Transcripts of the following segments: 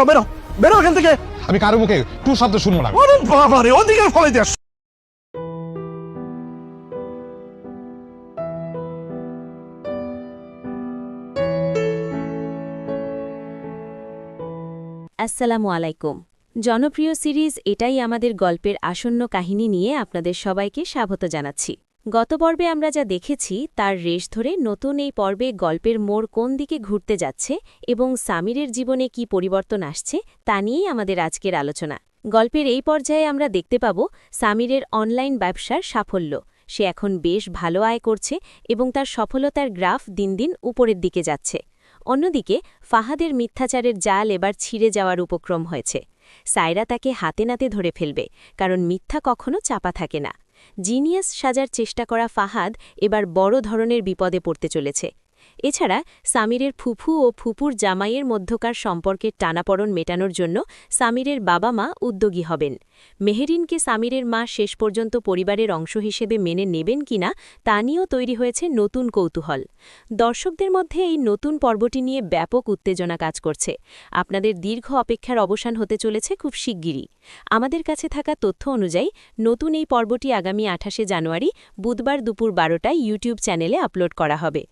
বেরো বেরো এখান থেকে। আমি কারো মুখে টু শব্দ শুনবো না। ওরে বাবা রে, ওদিকে ফলে যাস। আসসালামু আলাইকুম। জনপ্রিয় সিরিজ এটাই আমাদের গল্পের আসন্ন কাহিনী নিয়ে আপনাদের সবাইকে স্বাগত জানাচ্ছি। গত পর্বে আমরা যা দেখেছি তার রেশ ধরে নতুন এই পর্বে গল্পের মোড় কোন দিকে ঘুরতে যাচ্ছে এবং সামিরের জীবনে কি পরিবর্তন আসছে তা নিয়েই আমাদের আজকের আলোচনা। গল্পের এই পর্যায়ে আমরা দেখতে পাব সামিরের অনলাইন ব্যবসার সাফল্য। সে এখন বেশ ভালো আয় করছে এবং তার সফলতার গ্রাফ দিন দিন উপরের দিকে যাচ্ছে। অন্যদিকে ফাহাদের মিথ্যাচারের জাল এবার ছিঁড়ে যাওয়ার উপক্রম হয়েছে। সায়রা তাকে হাতে নাতে ধরে ফেলবে, কারণ মিথ্যা কখনো চাপা থাকে না। জিনিয়াস সাজার চেষ্টা করা ফাহাদ এবার বড় ধরনের বিপদে পড়তে চলেছে। এছাড়া সামিরের ফুফু ও ফুপুর জামাইয়ের মধ্যকার সম্পর্কের টানাপড়ন মেটানোর জন্য সামিরের বাবা মা উদ্যোগী হবেন। মেহেরিনকে সামিরের মা শেষ পর্যন্ত পরিবারের অংশ হিসেবে মেনে নেবেন কিনা তা নিয়েও তৈরি হয়েছে নতুন কৌতূহল। দর্শকদের মধ্যে এই নতুন পর্বটি নিয়ে ব্যাপক উত্তেজনা কাজ করছে। আপনাদের দীর্ঘ অপেক্ষার অবসান হতে চলেছে খুব শিগগিরই। আমাদের কাছে থাকা তথ্য অনুযায়ী নতুন এই পর্বটি আগামী 28শে জানুয়ারি বুধবার দুপুর 12টায় ইউটিউব চ্যানেলে আপলোড করা হবে।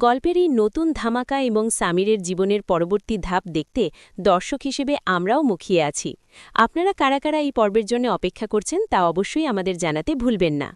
গল্পের এই নতুন ধামাকা এবং সামিরের জীবনের পরবর্তী ধাপ দেখতে দর্শক হিসেবে আমরাও মুখিয়ে আছি। আপনারা কারা কারা এই পর্বের জন্য অপেক্ষা করছেন তা অবশ্যই আমাদের জানাতে ভুলবেন না।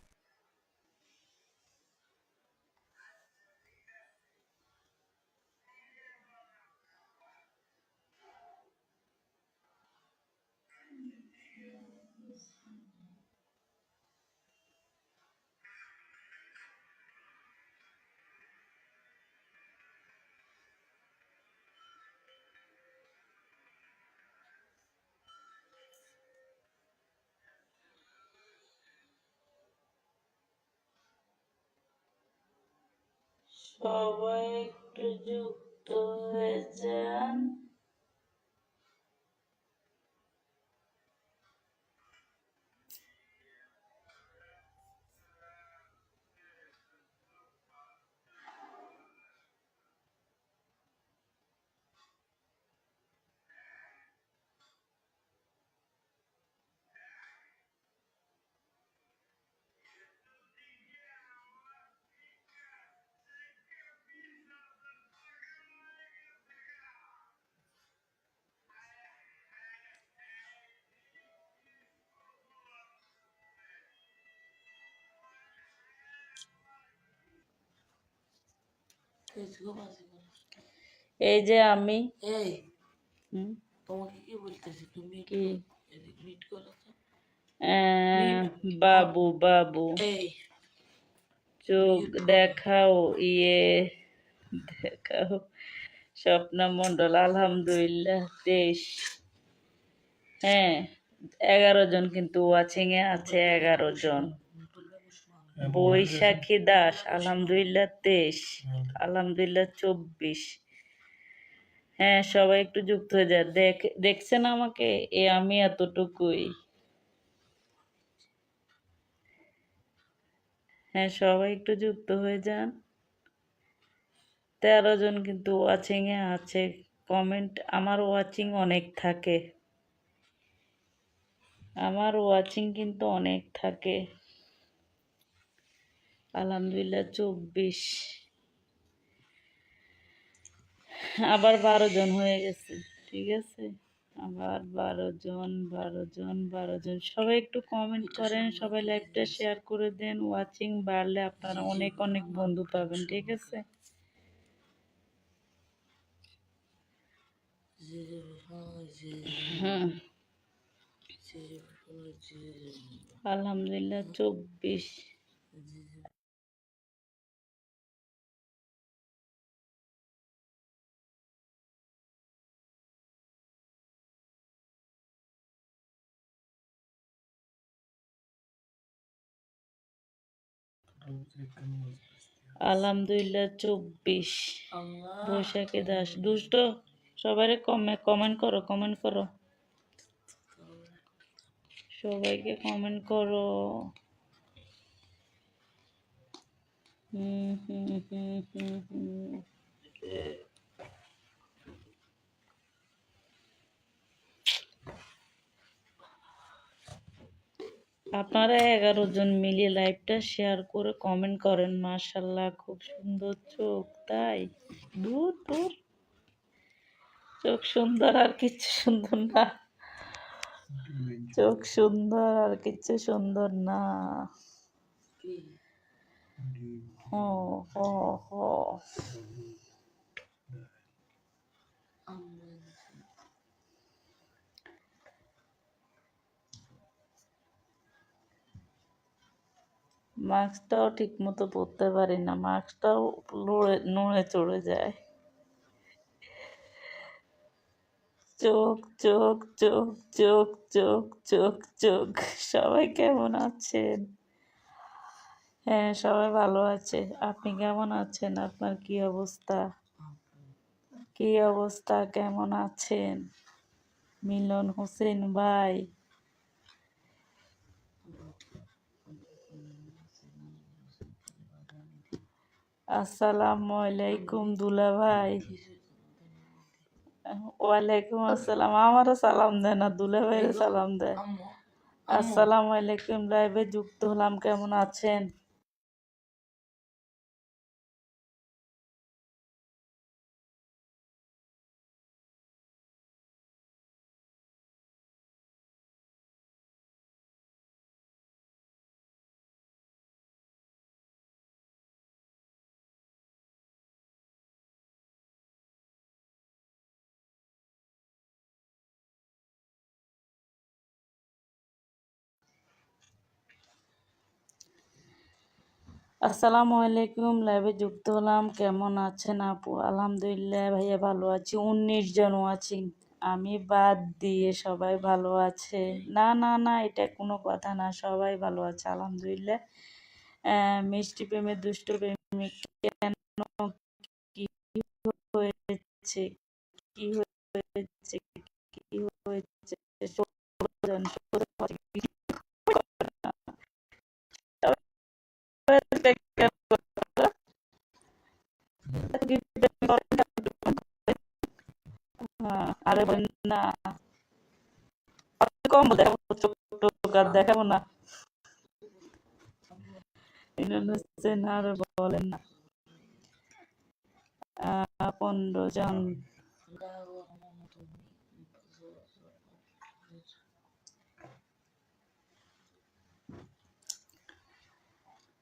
সবাই একটু যুক্ত হয়ে যান। এই যে আমি তোমাকে কি বলতেছি, তুমি কি মিট করো তো? বাবু বাবু চোখ দেখাও, দেখাও। স্বপ্না মন্ডল, আলহামদুলিল্লাহ 23। হ্যাঁ, 11 জন কিন্তু ওয়াচিং এ আছে, 11 জন। বৈশাখী দাস, আলহামদুলিল্লাহ 23, আলহামদুলিল্লাহ 24। হ্যাঁ, সবাই একটু যুক্ত হয়ে যায়। দেখছেন আমাকে, আমি এতটুকুই। হ্যাঁ, সবাই একটু যুক্ত হয়ে যান। 13 জন কিন্তু ওয়াচিং এ আছে। কমেন্ট, আমার ওয়াচিং অনেক থাকে, আমার ওয়াচিং কিন্তু অনেক থাকে। আলহামদুলিল্লাহ 24। আবার 12 জন হয়ে গেছে, ঠিক আছে। আবার 12 জন, 12 জন, 12 জন। সবাই একটু কমেন্ট করেন, সবাই লাইভটা শেয়ার করে দেন। ওয়াচিং বাড়লে আপনারা অনেক অনেক বন্ধু পাবেন, ঠিক আছে। হ্যাঁ, আলহামদুলিল্লাহ 24। আলহামদুলিল্লাহ 24। বৈশাখী দাস, দুষ্ট। সবাই কমেন্ট করো, কমেন্ট করো, সবাইকে কমেন্ট করো। হুম হুম হুম হুম হুম। আপনারা 11 জন মিলিয়ে লাইভটা শেয়ার করে কমেন্ট করেন। মাশাল্লাহ, খুব সুন্দর চোখ। তাই দূর দূর, চোখ সুন্দর আর কিচ্ছু সুন্দর না। চোখ সুন্দর আর কিচ্ছু সুন্দর না। ও ও ও মাস্কটাও ঠিক মতো পরতে পারি না, মাস্কটাও নড়ে চড়ে যায়। চোখ চোখ চোখ চোখ চোখ চোখ চোখ। সবাই কেমন আছেন? হ্যাঁ, সবাই ভালো আছে। আপনি কেমন আছেন? আপনার কি অবস্থা? কি অবস্থা, কেমন আছেন? মিলন হোসেন ভাই, আসসালামু আলাইকুম দুলা ভাই। ওয়ালাইকুম আসসালাম। আমারও সালাম দেয় না, দুলা ভাইয়ের সালাম দেয়। আসসালামু আলাইকুম, লাইভে যুক্ত হলাম, কেমন আছেন? আসসালামু আলাইকুম, লাইভে যুক্ত হলাম, কেমন আছেন আপু? আলহামদুলিল্লাহ ভাইয়া, ভালো আছি। 19 জন আছি, আমি বাদ দিয়ে সবাই ভালো আছে? না না না, এটা কোনো কথা না, সবাই ভালো আছে আলহামদুলিল্লাহ। মিষ্টি প্রেমের দুষ্ট প্রেমিক কেন, কি হয়েছে, কি হয়েছে, কি হয়েছে? সৌরজন, আরে বলেন না, কম দেখাবো, চোখ টোক আর দেখাবো না। আর বলেন না। 15 জন।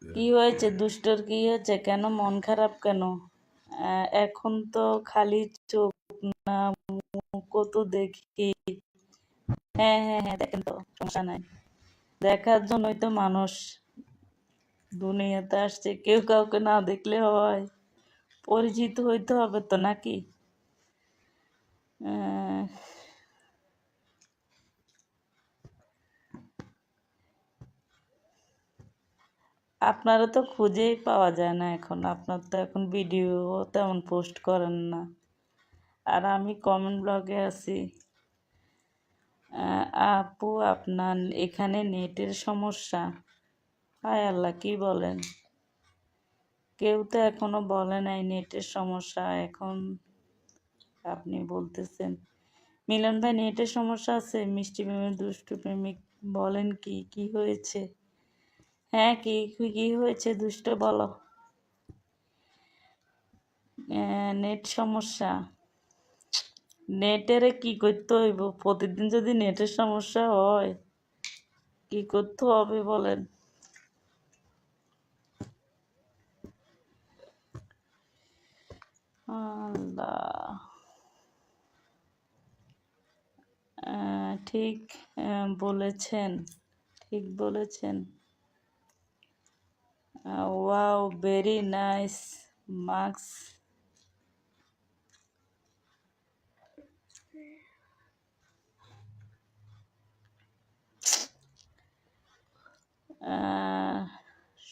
কি হয়েছে দুষ্টর, কি হয়েছে? কেন মন খারাপ কেন? এখন তো খালি চোখ না, মুখও তো দেখি। হ্যাঁ হ্যাঁ হ্যাঁ, দেখেন তো, সমস্যা নাই। দেখার জন্যই তো মানুষ দুনিয়াতে আসছে, কেউ কাউকে না দেখলে হয়? পরিচিত হইতে হবে তো নাকি? আহ, আপনারা তো খুঁজেই পাওয়া যায় না এখন, আপনার তো এখন ভিডিও তেমন পোস্ট করেন না, আর আমি কমেন্ট ব্লগে আছি। আপু, আপনার এখানে নেটের সমস্যা? হায় আল্লাহ, কি বলেন? কেউ তো এখনো বলে নাই নেটের সমস্যা, এখন আপনি বলতেছেন। মিলন ভাই, নেটের সমস্যা আছে? মিষ্টি প্রেমের দুষ্টু প্রেমিক, বলেন কি, কি হয়েছে? হ্যাঁ, কি কি হয়েছে দুষ্ট, বলো। নেট সমস্যা? নেটের কি করতে হইব? প্রতিদিন যদি নেটের সমস্যা হয়, কি করতে হবে বলেন? আল্লাহ, ঠিক বলেছেন, ঠিক বলেছেন। Wow, very nice marks.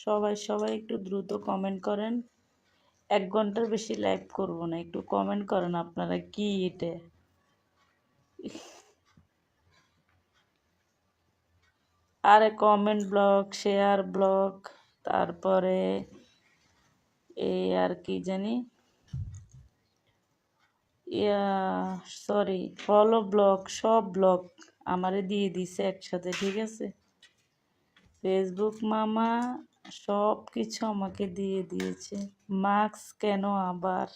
সবাই সবাই একটু দ্রুত কমেন্ট করেন, 1 ঘন্টার বেশি লাইভ করব না, একটু কমেন্ট করেন আপনারা। কি এটা? আরে কমেন্ট ব্লক, শেয়ার ব্লক, তারপরে এই আর কি জানি, ইয়া, সরি, ফলো ব্লক, সব ব্লক আমারে দিয়ে দিছে একসাথে, ঠিক আছে? ফেসবুক মামা সব কিছু আমাকে দিয়ে দিয়েছে। মাস্ক কেন আবার?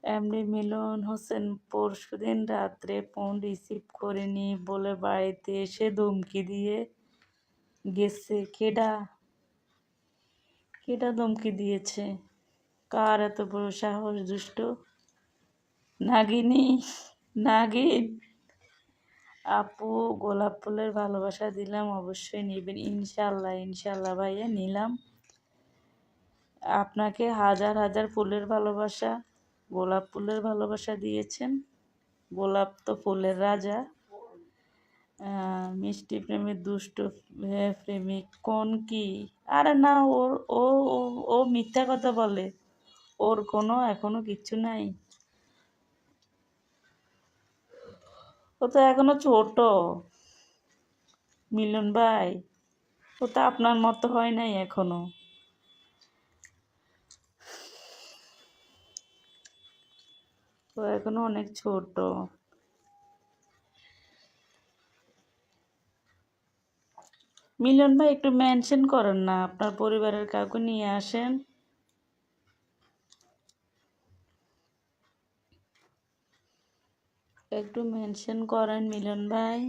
এমডি মিলন হোসেন পরশুদিন রাত্রে ফোন রিসিভ করেনি বলে বাড়িতে এসে ধমকি দিয়ে গেছে। কেডা কেডা ধমকি দিয়েছে? কার এত বড় সাহস? দুষ্ট নাগিনী, নাগিন। আপু গোলাপ ফুলের ভালোবাসা দিলাম, অবশ্যই নেবেন। ইনশাল্লাহ ইনশাল্লাহ ভাইয়া নিলাম। আপনাকে হাজার হাজার ফুলের ভালোবাসা, গোলাপ ফুলের ভালোবাসা দিয়েছেন। গোলাপ তো ফুলের রাজা। মিষ্টি প্রেমিক দুষ্ট প্রেমিক কোন কি? আরে না, ওর ও ও ও মিথ্যা কথা বলে। ওর কোনো এখনো কিচ্ছু নাই। ও তো এখনো ছোট মিলন ভাই। ও তো আপনার মতো হয় নাই এখনো। ও এখনো অনেক ছোট। মিলন ভাই একটু মেনশন করেন না, আপনার পরিবারের কাউকে নিয়ে আসেন। একটু মেনশন করেন মিলন ভাই।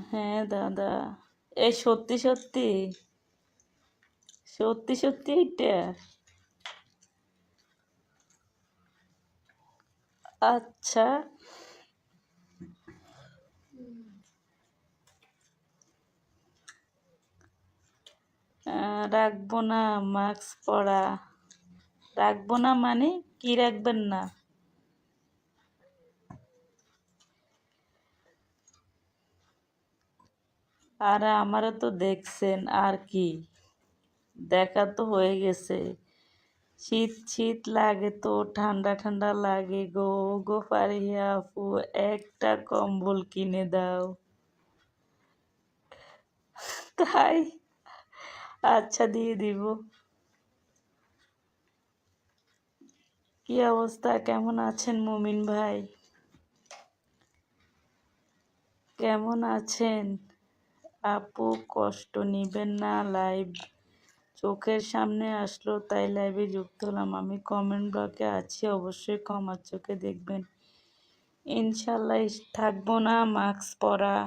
হ্যাঁ দাদা, এই সত্যি সত্যি, সত্যি সত্যি এইটা? আচ্ছা। রাখবো না মাস্ক পরা? রাখবো না মানে কি রাখবেন না? আর আমারও তো দেখছেন, আর কি দেখা তো হয়ে গেছে। শীত শীত লাগে তো ঠান্ডা ঠান্ডা লাগে গো। গো ফারিয়া আপু, একটা কম্বল কিনে দাও। তাই? আচ্ছা দিয়ে দিব। কি অবস্থা, কেমন আছেন মুমিন ভাই? কেমন আছেন? আপু কষ্ট নিবেন না, লাইভ চোখের সামনে আসলো তাই লাইভে যুক্ত হলাম। আমি কমেন্ট ব্লকে আছি, অবশ্যই ক্ষমার চোখে দেখবেন। ইনশাল্লাহ থাকবো না মাস্ক পরা।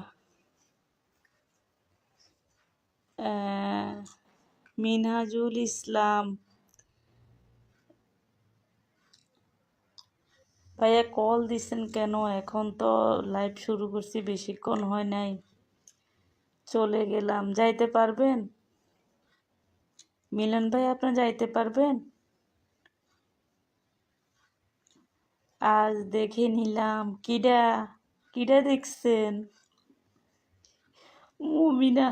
মিনহাজুল ইসলাম ভাইয়া কল দিছেন কেন? এখন তো লাইভ শুরু করছি, বেশিক্ষণ হয় নাই, চলে গেলাম। যাইতে পারবেন মিলন ভাই? আপনি যাইতে পারবেন? আজ দেখে নিলাম। কিডা কিডা দেখছেন? মুমিনা,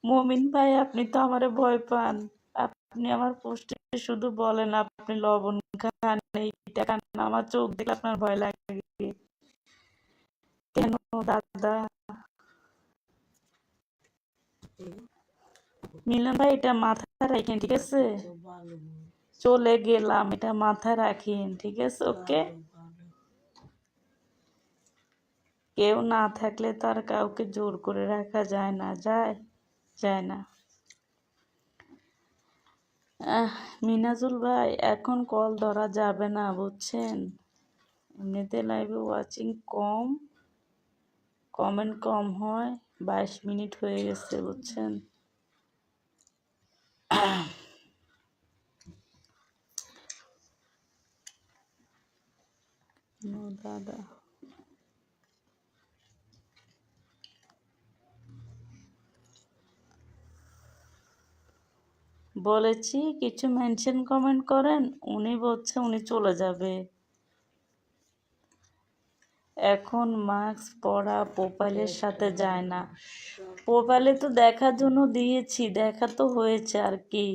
মুমিন ভাই আপনি তো আমারে ভয় পান। আপনি আমার পোস্টে শুধু বলেন আপনি লবণ খান, এইটা খান, আমার চোখ দেখলে আপনার ভয় লাগে কেন দাদা? মিলন ভাই এটা মাথায় রাখেন, ঠিক আছে? চলে গেলাম, এটা মাথায় রাখেন, ঠিক আছে? ওকে। কেউ না থাকলে তো আর কাউকে জোর করে রাখা যায় না, যায় যায় না। মিনাজুল ভাই এখন কল ধরা যাবে না বুঝছেন। এমনিতে লাইভে ওয়াচিং কম, কমেন্ট কম হয়। 22 মিনিট হয়ে গেছে বুঝছেন। নো দাদা, বলেছি কিছু মেনশন কমেন্ট করেন। উনি বলছে উনি চলে যাবে। এখন মাস্ক পরা প্রোফাইলের সাথে যায় না। প্রোফাইলে তো দেখার জন্য দিয়েছি, দেখা তো হয়েছে আর কি।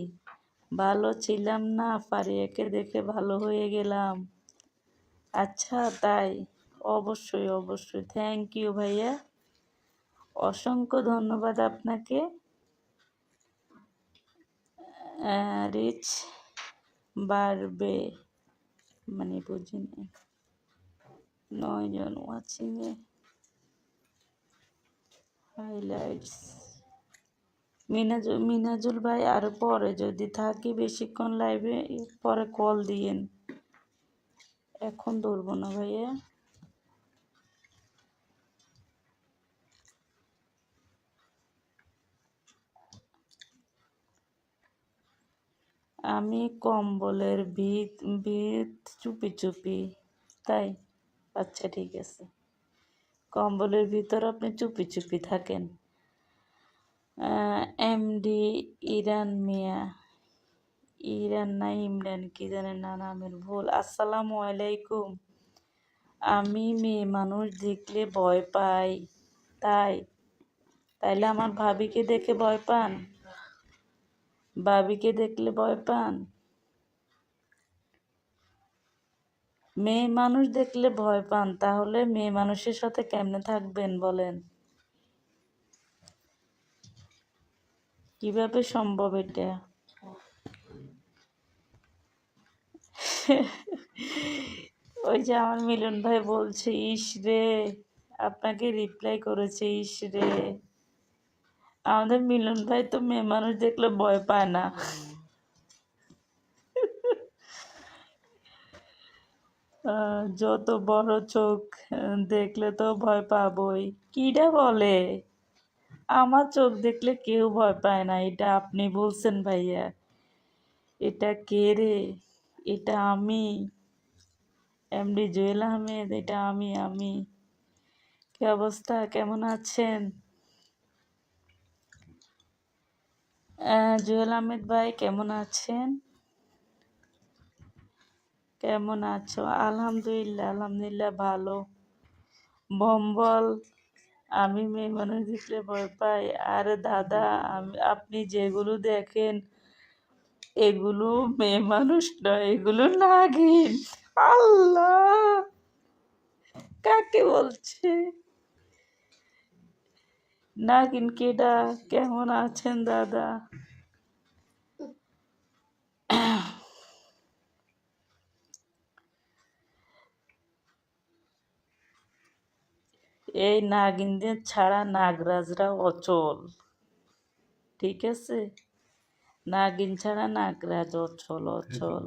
ভালো ছিলাম না, ফারিয়াকে দেখে ভালো হয়ে গেলাম। আচ্ছা তাই? অবশ্যই অবশ্যই, থ্যাংক ইউ ভাইয়া, অসংখ্য ধন্যবাদ আপনাকে। রিচ বাড়বে মানে বুঝিনি। 9 জন ওয়াচিং এ হাইলাইটস। মিনাজুল ভাই আরো পরে যদি থাকি বেশিক্ষণ লাইভে পরে কল দিয়েন, এখন ধরবো না ভাইয়া। আমি কম্বলের ভিত ভিত চুপি চুপি, তাই? আচ্ছা ঠিক আছে, কম্বলের ভিতর আপনি চুপি চুপি থাকেন। এমডি ইরান মিয়া, ইরান না ইমরান কি জানেন না, নামের ভুল। আসসালামু আলাইকুম। আমি মেয়ে মানুষ দেখলে ভয় পাই, তাই? তাইলে আমার ভাবিকে দেখে ভয় পান? ভাবিকে দেখলে ভয় পান? মেয়ে মানুষ দেখলে ভয় পান, তাহলে মেয়ে মানুষের সাথে কেমনে থাকবেন বলেন? কিভাবে সম্ভব এটা? ওই যে আমার মিলন ভাই বলছে, ইস রে, আপনাকে রিপ্লাই করেছে, ইস রে। আমাদের মিলন ভাই তো মেয়ে মানুষ দেখলে ভয় পায় না। যত বড় চোখ দেখলে তো ভয় পাবই। কিটা বলে? আমার চোখ দেখলে কেউ ভয় পায় না, এটা আপনি বলছেন ভাইয়া। এটা কে রে? এটা আমি, এমডি জুয়েল আহমেদ, এটা আমি। কি অবস্থা, কেমন আছেন? জুয়েল আহমেদ ভাই কেমন আছেন? কেমন আছো? আলহামদুলিল্লাহ ভালো। বম্বল, আমি মেয়ে মানুষ দেখলে ভয় পাই। আরে দাদা, আপনি যেগুলো দেখেন এগুলো মেয়ে মানুষ নয়, এগুলো নাগিন। আল্লাহ, কাকে বলছে নাগিন? কেডা? কেমন আছেন দাদা? এই নাগিনদের ছাড়া নাগরাজরা অচল, ঠিক আছে? নাগিন ছাড়া নাগরাজ অচল অচল।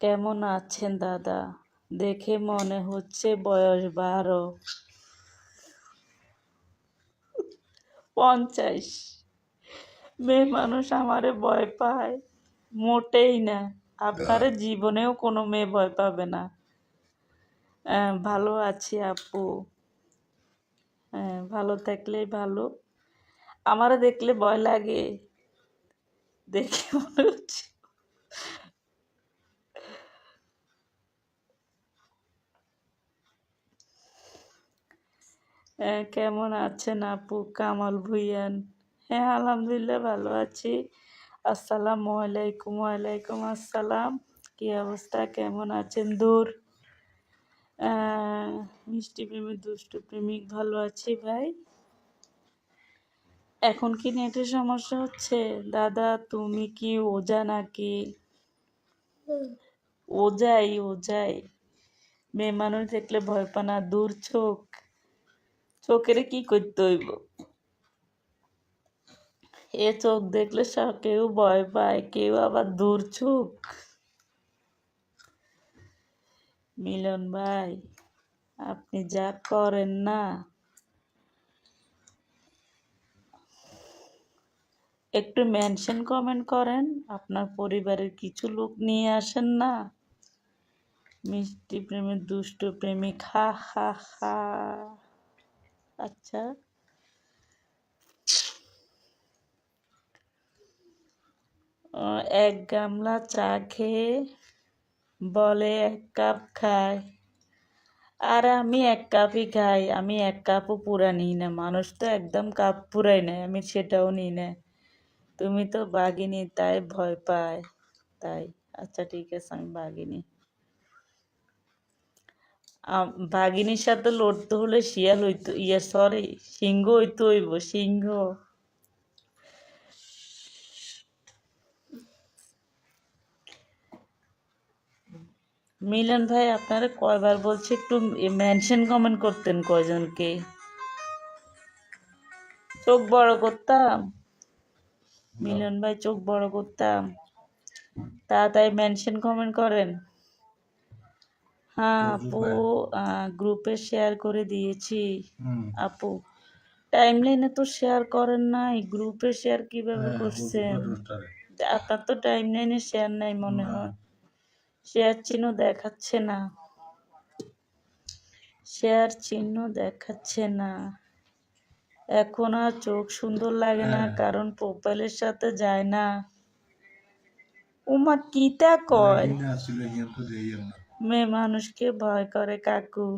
কেমন আছেন দাদা? দেখে মনে হচ্ছে বয়স 12। 50। মেয়ে মানুষ আমারে ভয় পায়? মোটেই না। আপনারে জীবনেও কোনো মেয়ে ভয় পাবে না। ভালো আছি আপু। ভালো থাকলেই ভালো। আমারে দেখলে ভয় লাগে, দেখে মনে হচ্ছে। কেমন আছেন আপু? কামাল ভুইয়ান, হ্যাঁ আলহামদুলিল্লাহ ভালো আছি। আসসালামু আলাইকুম। ওয়ালাইকুম আসসালাম। কি অবস্থা, কেমন আছেন? দূর মিষ্টি প্রেমিক দুষ্টু প্রেমিক, ভালো আছি ভাই। এখন কি নেটের সমস্যা হচ্ছে? দাদা তুমি কি ওজা নাকি? ওজাই। মেয়ে মানুষ দেখলে ভয় পানা, দূর চোখ। চোখের কি করতে হইব? এ চোখ দেখলে কেউ ভয় পায়, কেউ আবার দূর চোখ। মিলন ভাই, আপনি যা করেন না, একটু মেনশন কমেন্ট করেন, আপনার পরিবারের কিছু লোক নিয়ে আসেন না। মিষ্টি প্রেমিক দুষ্টু প্রেমিক, হা হা হা। আচ্ছা, এক গামলা চা খেয়ে বলে 1 কাপ খায়। আর আমি 1 কাপই খাই, আমি 1 কাপও পুরা নিই না। মানুষ তো একদম কাপ পুরাই নেয়, আমি সেটাও নিই না। তুমি তো বাঘিনী, তাই ভয় পায়, তাই? আচ্ছা ঠিক আছে, আমি বাঘিনী। বাঘিনীর সাথে লড়তে হলে শিয়াল হইতো, ইয়ে সরি, সিংহ হইতে হইব, সিংহ। মিলন ভাই আপনারা কয়বার বলছি একটু মেনশন কমেন্ট করতেন কয়জনকে, চোখ বড় করতাম। মিলন ভাই চোখ বড় করতাম, তাড়াতাড়ি মেনশন কমেন্ট করেন। হ্যাঁ আপু, গ্রুপে শেয়ার করে দিয়েছি। আপু টাইমলাইনে তো শেয়ার করেন নাই, গ্রুপে শেয়ার কিভাবে করছেন? আপনার তো টাইমলাইনে শেয়ার নাই মনে হয়, শেয়ার চিহ্ন দেখাচ্ছে না, শেয়ার চিহ্ন দেখাচ্ছে না। এখন আর চোখ সুন্দর লাগে না কারণ প্রোফাইলের সাথে যায় না। উমা কিতা কয়, মেয়ে মানুষকে ভয় করে কাকু।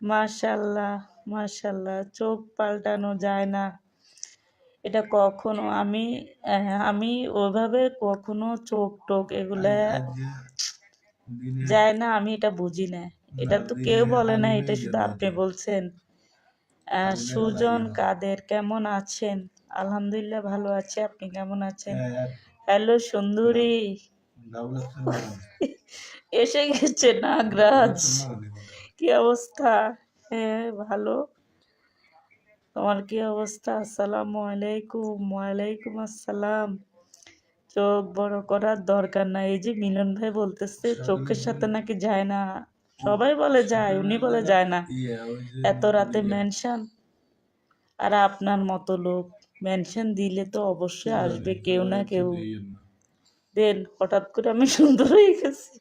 মাশাল্লাহ মাশাল্লাহ, চোখ পাল্টানো যায় না, এটা কখনো আমি ওইভাবে কখনো চোখ টোক এগুলা যায় না, আমি এটা বুঝি না। এটা তো কেউ বলে না, এটা শুধু আপনি বলছেন। সুজন কাদের কেমন আছেন? আলহামদুলিল্লাহ ভালো আছে, আপনি কেমন আছেন? হ্যালো সুন্দরী, এসে গেছে নাগরাজ, কি অবস্থা? হ্যাঁ ভালো, তোমার কি অবস্থা? আসসালামু আলাইকুম। ওয়ালাইকুম আসসালাম। চোখ বড় করার দরকার নাই, এই যে মিলন ভাই বলতেছে চোখের সাথে নাকি যায় না, সবাই বলে যায়, উনি বলে যায় না। এত রাতে মেনশন, আর আপনার মতো লোক মেনশন দিলে তো অবশ্যই আসবে কেউ না কেউ। দেন হঠাৎ করে আমি সুন্দর হয়ে গেছি,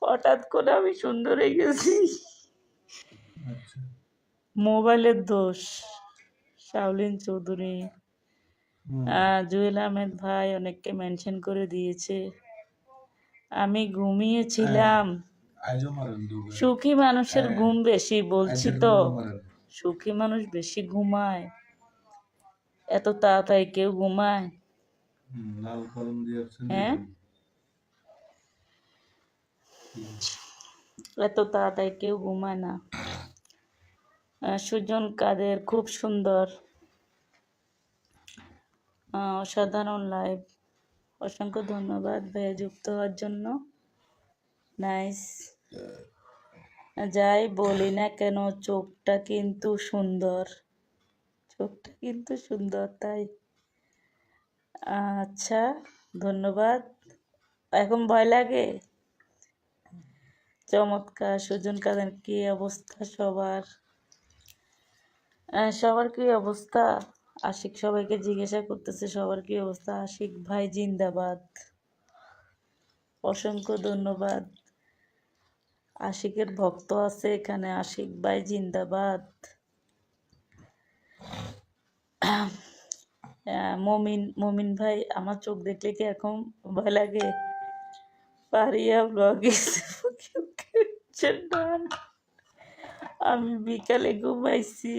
হঠাৎ করে আমি সুন্দর হয়ে গেছি, মোবাইলের দোষ। শাওলিন চৌধুরী, জুয়েল আহমেদ ভাই অনেককে মেনশন করে দিয়েছে। আমি ঘুমিয়েছিলাম, সুখী মানুষের ঘুম বেশি বলছি তো, সুখী মানুষ বেশি ঘুমায়, এত তাড়াতাড়ি কেউ ঘুমায়? হ্যাঁ, এত তাড়াতাড়ি কেউ ঘুমায় না। সুজন কাদের খুব সুন্দর, অসাধারণ লাইভ, অসংখ্য ধন্যবাদ ভাইয়া যুক্ত হওয়ার জন্য। নাইস। যাই বলি না কেন চোখটা কিন্তু সুন্দর, চোখটা কিন্তু সুন্দর, তাই। আচ্ছা ধন্যবাদ। এখন ভয় লাগে? চমৎকার। সুজন কাদের কি অবস্থা সবার? সবার কি অবস্থা? আশিক সবাইকে জিজ্ঞাসা করতেছে সবার কি অবস্থা। আশিক ভাই জিন্দাবাদ, অসংখ্য ধন্যবাদ। আশিকের ভক্ত আছে এখানে, আশিক ভাই জিন্দাবাদ। মমিন ভাই, আমার চোখ দেখলে কি এখন ভয় লাগে? পারিয়া ব্লগে আমি বিকালে ঘুমাইছি।